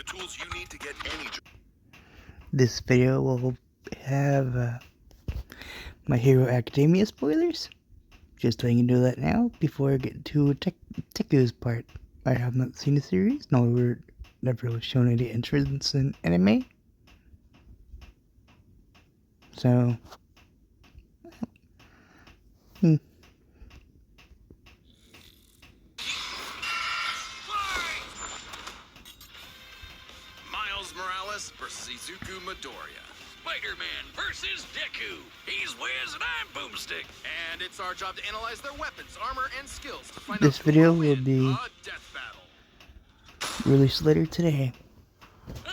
tools you need to get any job. This video will have My Hero Academia spoilers. Just letting you know that now before I get to Deku's part. I have not seen the series, nor never shown any interest in anime. So, Miles Morales versus Izuku Midoriya. Spider-Man versus Deku. He's Wiz and I'm Boomstick. And it's our job to analyze their weapons, armor, and skills to find this out video who will win be a death battle. released later today.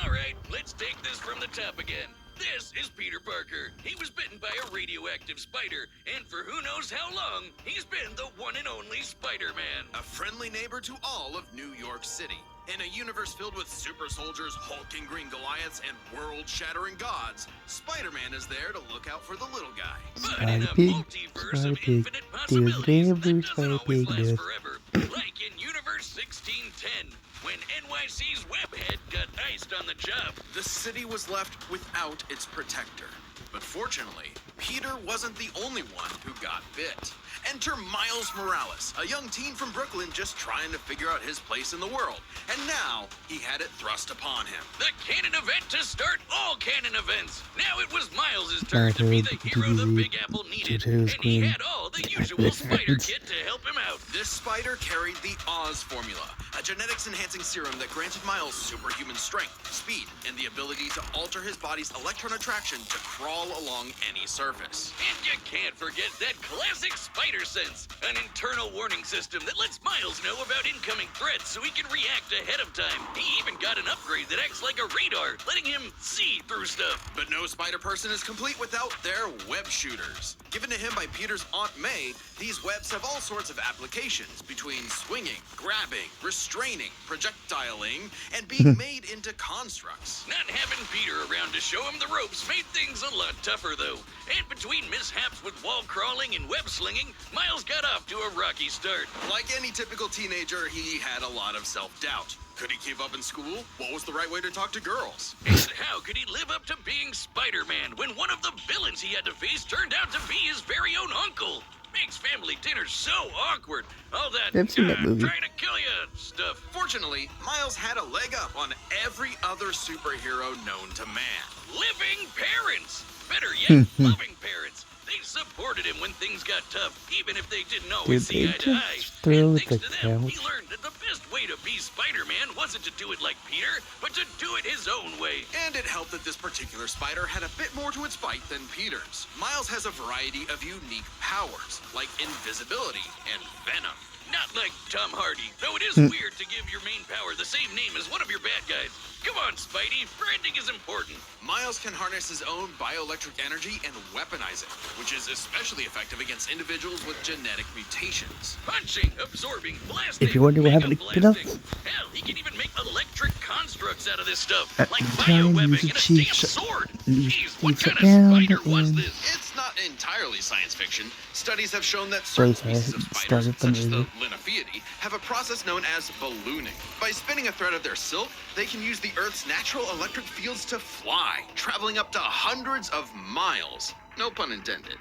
Alright, let's take this from the top again. This is Peter Parker. He was bitten by a radioactive spider, and for who knows how long, he's been the one and only Spider-Man. A friendly neighbor to all of New York City. In a universe filled with super soldiers, hulking green Goliaths, and world-shattering gods, Spider-Man is there to look out for the little guy. But in a Spider-Pig, multiverse of Spider-Pig, infinite possibilities, that doesn't always Spider-Pig, last yes. forever. Like in Universe 1610, when NYC's Webhead got iced on the job. The city was left without its protector. But fortunately, Peter wasn't the only one who got bit. Enter Miles Morales, a young teen from Brooklyn just trying to figure out his place in the world. And now, he had it thrust upon him. The canon event to start all canon events. Now it was Miles' turn to be the hero the Big Apple needed, and he had all the usual spider kit to help him out. This spider carried the Oz formula, a genetics-enhancing serum that granted Miles superhuman strength, speed, and the ability to alter his body's electron attraction to crawl along any surface. And you can't forget that classic spider sense, an internal warning system that lets Miles know about incoming threats so he can react ahead of time. He even got an upgrade that acts like a radar, letting him see through stuff. But no spider person is complete without their web shooters. Given to him by Peter's Aunt May, these webs have all sorts of applications between swinging, grabbing, restraining, projectiling, and being made into constructs. Not having Peter around to show him the ropes made things a lot tougher, though. And between mishaps with wall crawling and web slinging, Miles got off to a rocky start. Like any typical teenager, he had a lot of self-doubt. Could he keep up in school? What was the right way to talk to girls? And how could he live up to being Spider-Man when one of the villains he had to face turned out to be his very own uncle? Makes family dinner so awkward. All that, I've seen that movie. trying to kill you stuff. Fortunately, Miles had a leg up on every other superhero known to man. Living parents! Better yet, loving parents. They supported him when things got tough, even if they didn't always see eye to eye. throw And the thanks to them, he couch. learned that the best way to be Spider-Man wasn't to do it like Peter, but to do it his own way. And it helped that this particular spider had a bit more to its bite than Peter's. Miles has a variety of unique powers, like invisibility and venom. Not like Tom Hardy, though it is weird to give your main power the same name as one of your bad guys. Come on, Spidey, branding is important. Miles can harness his own bioelectric energy and weaponize it, which is especially effective against individuals with genetic mutations. Punching, absorbing, blasting. If you wonder what happened to mega Kiddo, blasting. Hell, he can even make electric constructs out of this stuff, At like the time, biowebbing use and a a damn cheat sword. use Jeez, what cheat kind of down spider was and- this? It's not entirely science fiction. Studies have shown that Sorry, certain species of I spiders, started the such as the movie. Linophiidae, have a process known as ballooning. By spinning a thread of their silk, they can use the Earth's natural electric fields to fly, traveling up to hundreds of miles. No pun intended.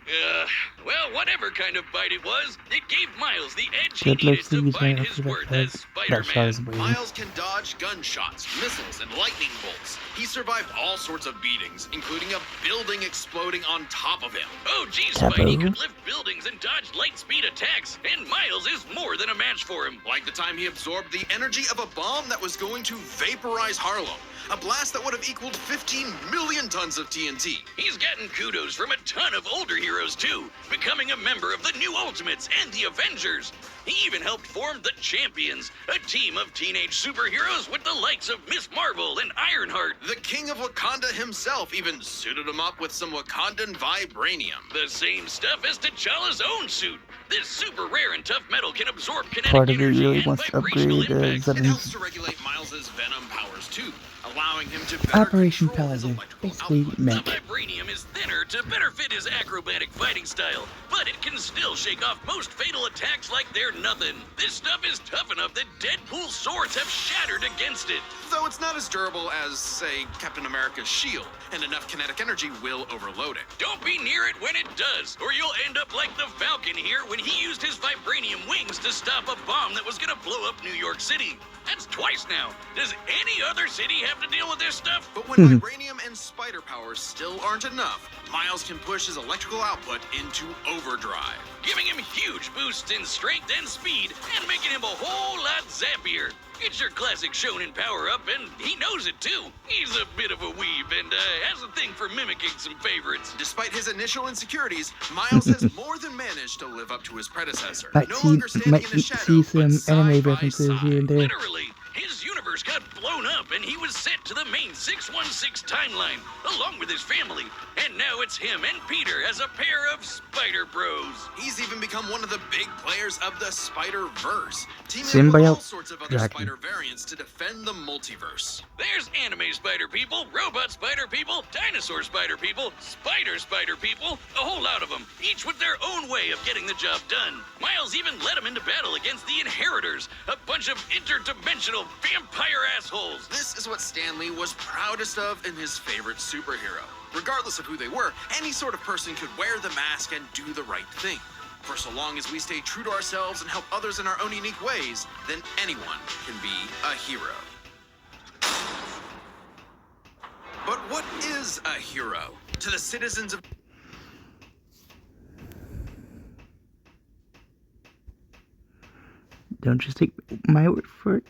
Well, whatever kind of bite it was, it gave Miles the edge he Good luck needed to to you, find man. his After worth that as shot Spider-Man. is waiting. Miles can dodge gunshots, missiles, and lightning bolts. He survived all sorts of beatings, including a building exploding on top of him. Oh, geez, Capo. Spidey could lift buildings and dodge light speed attacks, and Miles is more than a match for him. Like the time he absorbed the energy of a bomb that was going to vaporize Harlem. A blast that would have equaled 15 million tons of TNT. He's gotten kudos from a ton of older heroes, too, becoming a member of the New Ultimates and the Avengers. He even helped form the Champions, a team of teenage superheroes with the likes of Miss Marvel and Ironheart. The king of Wakanda himself even suited him up with some Wakandan vibranium. The same stuff as T'Challa's own suit. This super rare and tough metal can absorb kinetic Part of it energy really and wants to vibrational upgrade impact. It helps Zed's to regulate Miles's venom powers too, allowing him to better Operation control his Paladin, electrical basically output. The mech. vibranium is thinner to better fit his acrobatic fighting style, but it can still shake off most fatal attacks like they're nothing. This stuff is tough enough that Deadpool swords have shattered against it. Though it's not as durable as, say, Captain America's shield, and enough kinetic energy will overload it. Don't be near it when it does, or you'll end up like the Falcon here when he used his vibranium wings to stop a bomb that was gonna blow up New York City. That's twice now. Does any other city have to deal with this stuff? But when vibranium and spider powers still aren't enough, Miles can push his electrical output into overdrive. Giving him huge boosts in strength and speed, and making him a whole lot zappier. It's your classic shonen power-up, and he knows it too. He's a bit of a weeb and has a thing for mimicking some favorites. Despite his initial insecurities, Miles has more than managed to live up to his predecessor. Might No longer standing in the see shadow, some but anime side by references side. here and there. Literally, his universe got blown up and he was sent to the main 616 timeline, along with his family. And now it's him and Peter as a pair of Spider Bros. He's even become one of the big players of the Spider-Verse, teaming up with all Symbiote sorts of other Dragon. spider variants to defend the multiverse. There's anime spider people, robot spider people, dinosaur spider people, spider people, a whole lot of them, each with their own way of getting the job done. Miles even led them into battle against the Inheritors, a bunch of interdimensional vampire assholes. This is what Stan Lee was proudest of in his favorite superhero. Regardless of who they were, any sort of person could wear the mask and do the right thing. For so long as we stay true to ourselves and help others in our own unique ways, then anyone can be a hero. But what is a hero? To the citizens of... Don't just take my word for it.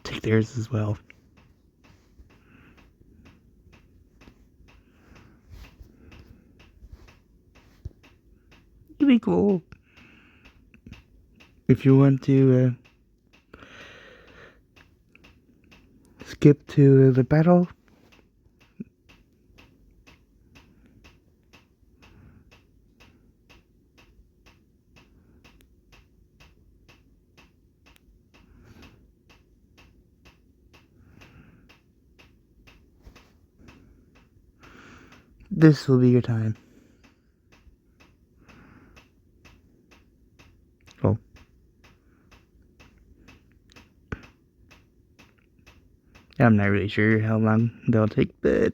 Take theirs as well. It'd be cool if you want to skip to the battle. This will be your time. Oh. I'm not really sure how long they'll take, but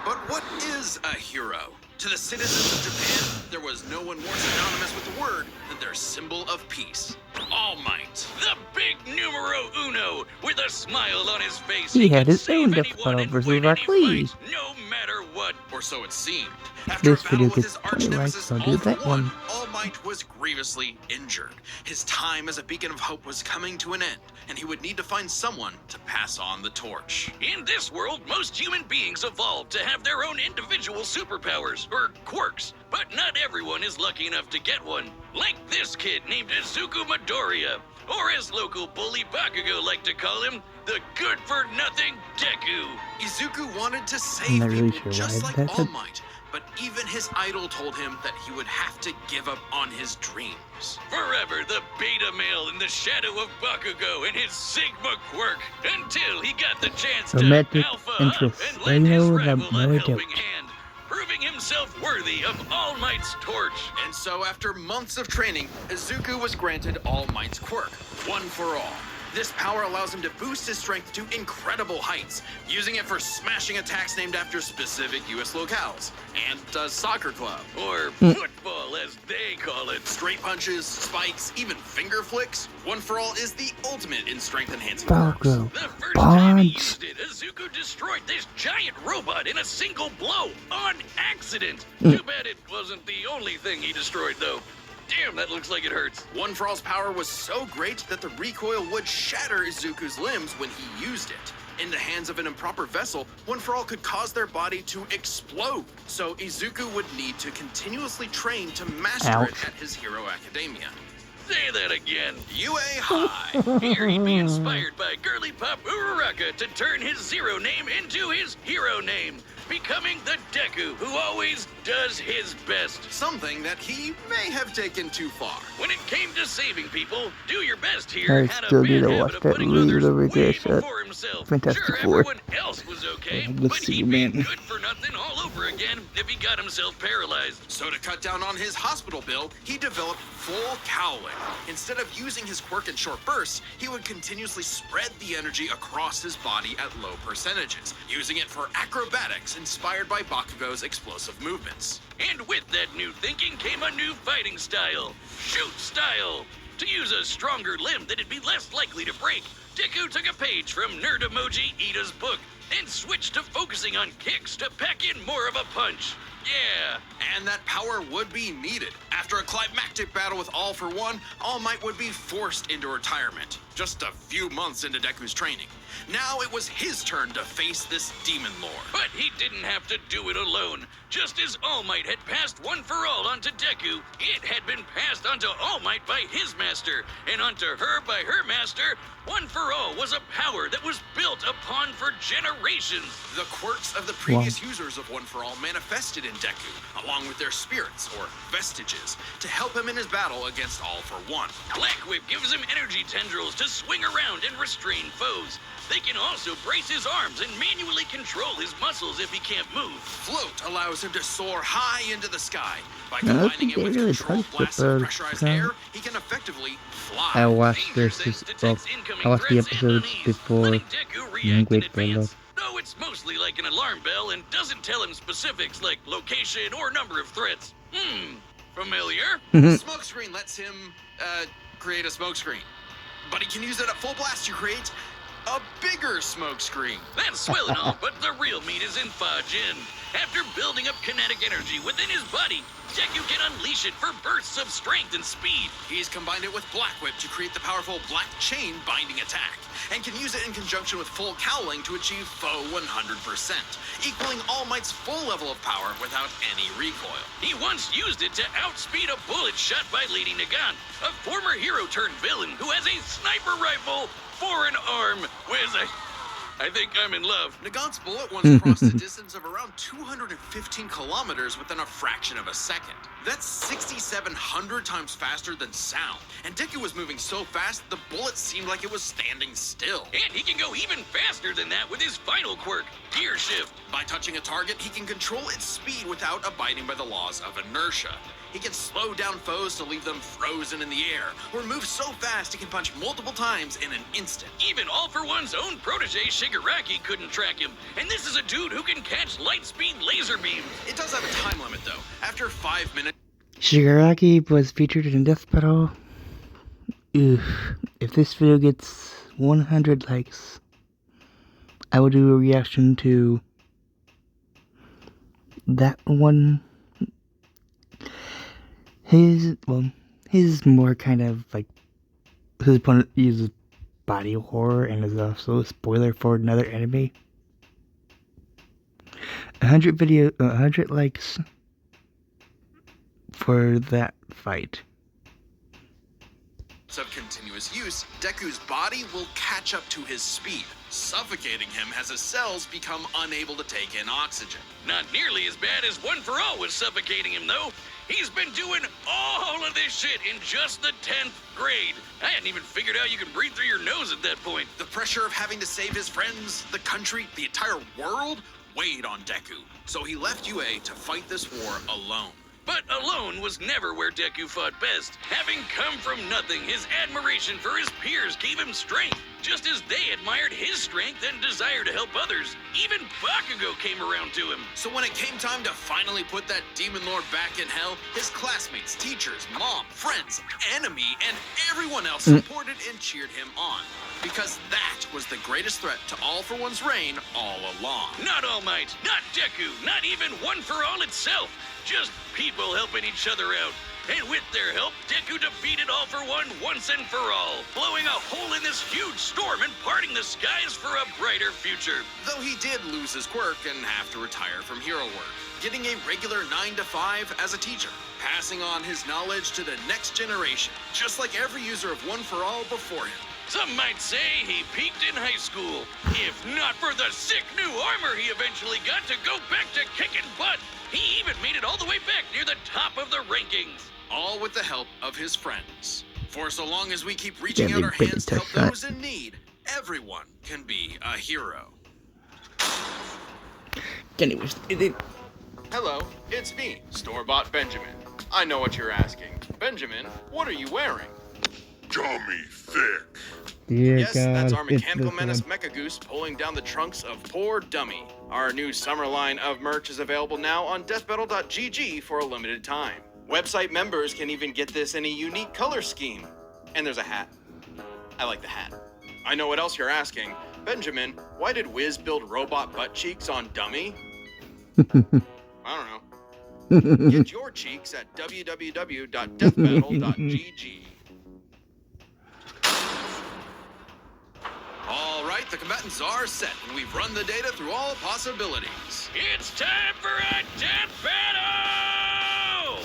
But what is a hero? To the citizens of Japan, there was no one more synonymous with the word than their symbol of peace. All Might. The big numero uno, with a smile on his face. He had could his save own death anyone battle and versus win any Hercules. fight, no matter what. Or so it seemed. After This a battle video with gets his arch 20 likes, nemesis, so do All for that one. All Might was grievously injured. His time as a beacon of hope was coming to an end, and he would need to find someone to pass on the torch. In this world, most human beings evolved to have their own individual superpowers, or quirks, but not everyone is lucky enough to get one. Like this kid named Izuku Midoriya, or as local bully Bakugo like to call him, the good-for-nothing Deku. Izuku wanted to I'm save not really people sure just why like that's All a- Might, but even his idol told him that he would have to give up on his dreams. Forever the beta male in the shadow of Bakugo and his Sigma quirk, until he got the chance Romantic to alpha interests. up and I lend his know rival that a no helping doubt. hand, proving himself worthy of All Might's torch. And so after months of training, Izuku was granted All Might's quirk, One for All. This power allows him to boost his strength to incredible heights, using it for smashing attacks named after specific US locales, and a soccer club. Or football, as they call it. Straight punches, spikes, even finger flicks. One for All is the ultimate in strength enhancing Falco. quirks. The first time he Punch. used it, Izuku destroyed this giant robot in a single blow, on accident. Mm. Too bad it wasn't the only thing he destroyed, though. Damn, that looks like it hurts. One for All's power was so great that the recoil would shatter Izuku's limbs when he used it. In the hands of an improper vessel, One for All could cause their body to explode. So Izuku would need to continuously train to master it Ouch. at his Hero Academia. Say that again. UA High. Here he'd be inspired by girly pop Uraraka to turn his zero name into his hero name, becoming the Deku who always does his best. Something that he may have taken too far. When it came to saving people, Do Your Best here I had a still bad need to habit watch of that putting lead others over way there, shut. before himself. Fantastic Sure, Four. everyone else was okay, Let's but see, he'd be man. good for nothing all over again if he got himself paralyzed. So to cut down on his hospital bill, he developed full cowling. Instead of using his quirk in short bursts, he would continuously spread the energy across his body at low percentages, using it for acrobatics inspired by Bakugo's explosive movements. And with that new thinking came a new fighting style, shoot style. To use a stronger limb that'd be less likely to break, Deku took a page from Nerd Emoji Ida's book and switched to focusing on kicks to pack in more of a punch. Yeah. And that power would be needed. After a climactic battle with All For One, All Might would be forced into retirement, just a few months into Deku's training. Now it was his turn to face this demon lord. But he didn't have to do it alone. Just as All Might had passed One For All onto Deku, it had been passed onto All Might by his master, and onto her by her master. One For All was a power that was built upon for generations. The quirks of the previous users of One For All manifested in Deku, along with their spirits, or vestiges, to help him in his battle against All For One. Black Whip gives him energy tendrils to swing around and restrain foes. They can also brace his arms and manually control his muscles if he can't move. Float allows him to soar high into the sky. By I don't combining think it they with really controlled touched blasts the of bird. pressurized air, he can effectively fly. I watched Danger their Sense well, detects incoming I watched the threats and episodes unease, before letting Deku react Great in Bell. advance. Though it's mostly like an alarm bell and doesn't tell him specifics like location or number of threats. Familiar? Smokescreen lets him, create a smokescreen. But he can use it at full blast to create a bigger smokescreen. That's swell and all, but the real meat is in Fajin. After building up kinetic energy within his body, Deku can unleash it for bursts of strength and speed. He's combined it with Black Whip to create the powerful Black Chain binding attack, and can use it in conjunction with full cowling to achieve foe 100%, equaling All Might's full level of power without any recoil. He once used it to outspeed a bullet shot by Lady Nagant, a former hero turned villain who has a sniper rifle for an arm. I think I'm in love. Nagant's bullet once crossed a distance of around 215 kilometers within a fraction of a second. That's 6,700 times faster than sound. And Deku was moving so fast, the bullet seemed like it was standing still. And he can go even faster than that with his final quirk, Gear Shift. By touching a target, he can control its speed without abiding by the laws of inertia. He can slow down foes to leave them frozen in the air, or move so fast he can punch multiple times in an instant. Even All For One's own protege, Shigaraki, couldn't track him. And this is a dude who can catch light-speed laser beams. It does have a time limit though. After 5 minutes, Shigaraki was featured in Death Battle. Oof. If this video gets 100 likes, I will do a reaction to that one. His more kind of like, his opponent uses body horror and is also a spoiler for another enemy. 100 likes for that fight. of continuous use, Deku's body will catch up to his speed, suffocating him as his cells become unable to take in oxygen. Not nearly as bad as One For All was suffocating him, though. He's been doing all of this shit in just the 10th grade. I hadn't even figured out you could breathe through your nose at that point. The pressure of having to save his friends, the country, the entire world weighed on Deku, so he left UA to fight this war alone. But alone was never where Deku fought best. Having come from nothing, his admiration for his peers gave him strength, just as they admired his strength and desire to help others. Even Bakugo came around to him. So when it came time to finally put that demon lord back in hell, his classmates, teachers, mom, friends, enemy, and everyone else supported and cheered him on. Because that was the greatest threat to All For One's reign all along. Not All Might, not Deku, not even One For All itself. Just people helping each other out. And with their help, Deku defeated All For One once and for all, blowing a hole in this huge storm and parting the skies for a brighter future. Though he did lose his quirk and have to retire from hero work. getting a regular 9 to 5 as a teacher, passing on his knowledge to the next generation, just like every user of One for All before him. Some might say he peaked in high school. If not for the sick new armor he eventually got to go back to kicking butt, he even made it all the way back near the top of the rankings. All with the help of his friends. For so long as we keep reaching Yeah, out our big hands to help touch that. those in need, everyone can be a hero. Anyways, Hello, it's me, Store-Bought Benjamin. I know what you're asking. Benjamin, what are you wearing? Dummy thick. dear Yes, God, that's our it's mechanical this menace one. Mecha Goose pulling down the trunks of poor Dummy. Our new summer line of merch is available now on deathbattle.gg for a limited time. Website members can even get this in a unique color scheme. And there's a hat. I like the hat. I know what else you're asking. Benjamin, why did Wiz build robot butt cheeks on Dummy? I don't know. Get your cheeks at www.deathbattle.gg. All right, the combatants are set, and we've run the data through all possibilities. It's time for a death battle!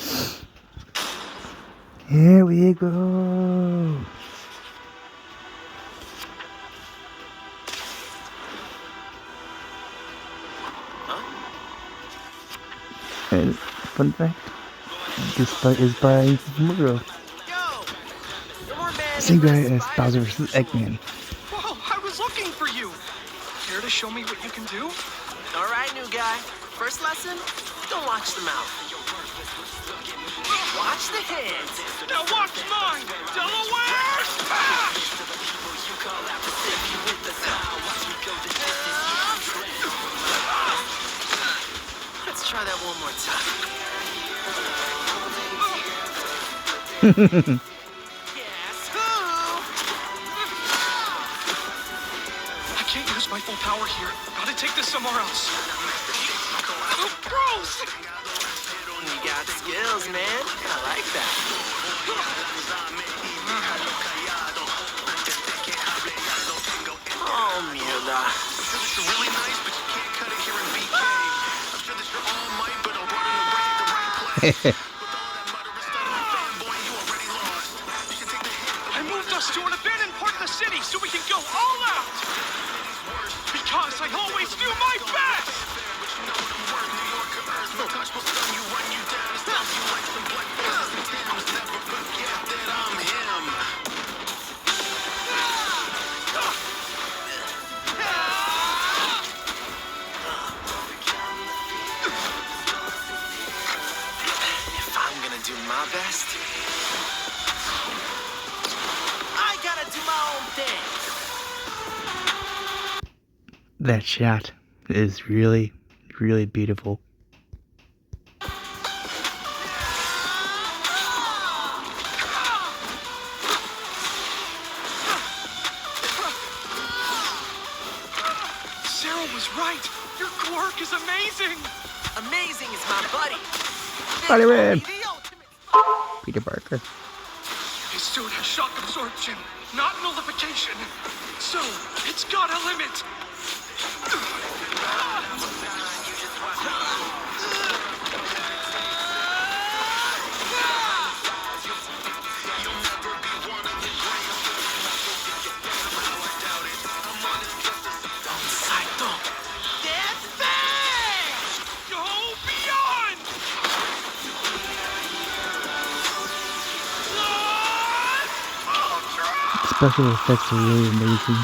Here we go. And fun fact, this fight is by Muro. Same guy as Bowser vs. Eggman. Whoa, I was looking for you. Care to show me what you can do? All right, new guy. First lesson, don't watch the mouth. Watch the hands. Now watch mine! Delaware smash! Let's try that one more time. Guess who? I can't use my full power here. Gotta take this somewhere else. Oh, gross! You got skills, man. I like that. Oh, mierda. Really nice, but you can't cut it here in BK. I'm sure that you're all might, but I'm running away at the right place. With all that murderous stuff, fanboy, you already lost. You can take the hit. I moved us to an abandoned part of the city so we can go all out! Because I always do my best! But you know what I'm worth, New Yorker earth. My touch will stun you, run you down, and stomp you like some black faces and Timbs. Never forget that I'm him. If I'm gonna do my best, I gotta do my own thing. That shot is really, really beautiful. Sarah was right. Your quirk is amazing. Amazing is my buddy. Spider-Man. The ultimate. Peter Parker. His suit has shock absorption, not nullification. So, it's got a limit. Mahito. Death Bang! Go beyond! Special effects are really amazing.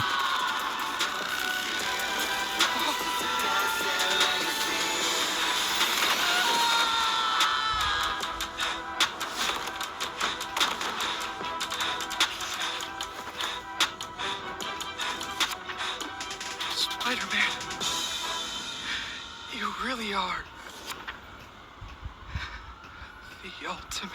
Spider-Man, you really are the ultimate.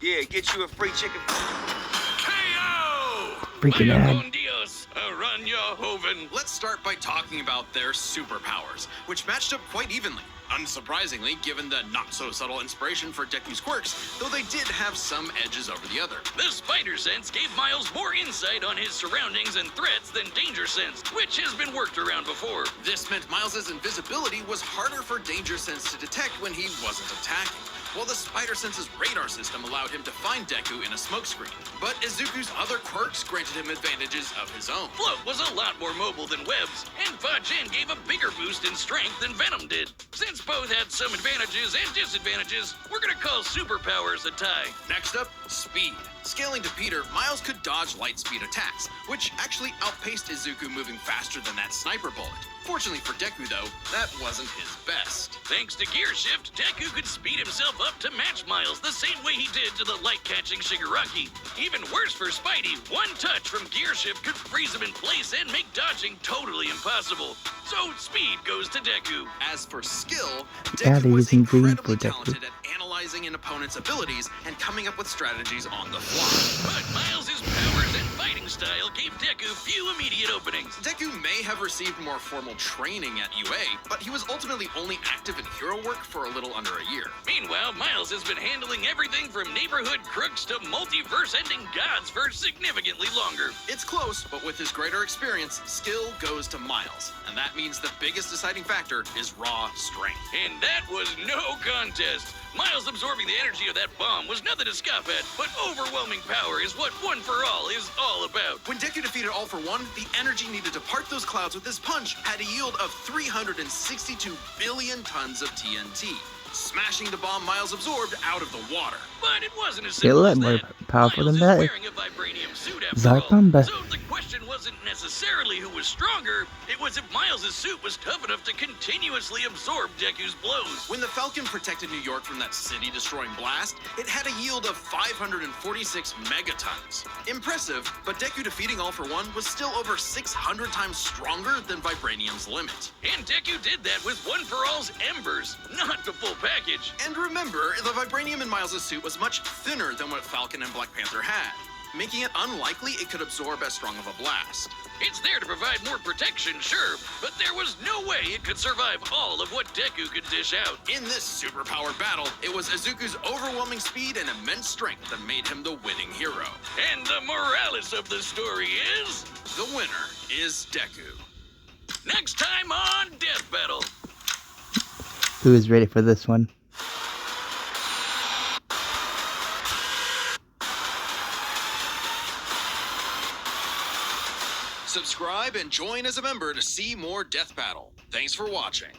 Yeah, get you a free chicken. KO! Freaking Vaya ad. con Dios, Aranya Hoven. Let's start by talking about their superpowers, which matched up quite evenly. Unsurprisingly, given the not-so-subtle inspiration for Deku's quirks, though they did have some edges over the other. The spider sense gave Miles more insight on his surroundings and threats than danger sense, which has been worked around before. This meant Miles's invisibility was harder for danger sense to detect when he wasn't attacking, while the spider sense's radar system allowed him to find Deku in a smokescreen. But Izuku's other quirks granted him advantages of his own. Float was a lot more mobile than Webs, and Fa-Jen gave a bigger boost in strength than Venom did. Since both had some advantages and disadvantages, we're gonna call superpowers a tie. Next up, speed. Scaling to Peter, Miles could dodge light speed attacks, which actually outpaced Izuku moving faster than that sniper bullet. Fortunately for Deku, though, that wasn't his best. Thanks to Gear Shift, Deku could speed himself up to match Miles the same way he did to the light-catching Shigaraki. Even worse for Spidey, one touch from Gear Shift could freeze him in place and make dodging totally impossible. So speed goes to Deku. As for skill, Yeah, Deku they're was using green incredibly for Deku. talented at analyzing an opponent's abilities and coming up with strategies on the fly. But Miles' powers and fighting style gave Deku few immediate openings. Deku may have received more formal training at UA, but he was ultimately only active in hero work for a little under a year. Meanwhile, Miles has been handling everything from neighborhood crooks to multiverse-ending gods for significantly longer. It's close, but with his greater experience, skill goes to Miles, and that means the biggest deciding factor is raw strength. And that was no contest. Miles absorbing the energy of that bomb was nothing to scoff at, but overwhelming power is what One For All is all about. When Deku defeated All For One, the energy needed to part those clouds with his punch had a yield of 362 billion tons of TNT, smashing the bomb Miles absorbed out of the water. But it wasn't as Get a simple lot as more that. powerful Miles than is that. wearing a vibranium suit after Zark all. Bomba. So the question wasn't necessarily who was stronger, it was if Miles' suit was tough enough to continuously absorb Deku's blows. When the Falcon protected New York from that city-destroying blast, it had a yield of 546 megatons. Impressive, but Deku defeating All For One was still over 600 times stronger than Vibranium's limit. And Deku did that with One For All's embers, not the full package. And remember, the vibranium in Miles' suit was much thinner than what Falcon and Black Panther had, making it unlikely it could absorb as strong of a blast. It's there to provide more protection, sure, but there was no way it could survive all of what Deku could dish out. In this superpower battle, it was Izuku's overwhelming speed and immense strength that made him the winning hero. And the morales of the story is... The winner is Deku. next time on Death Battle. Who is ready for this one? Subscribe and join as a member to see more Death Battle. Thanks for watching.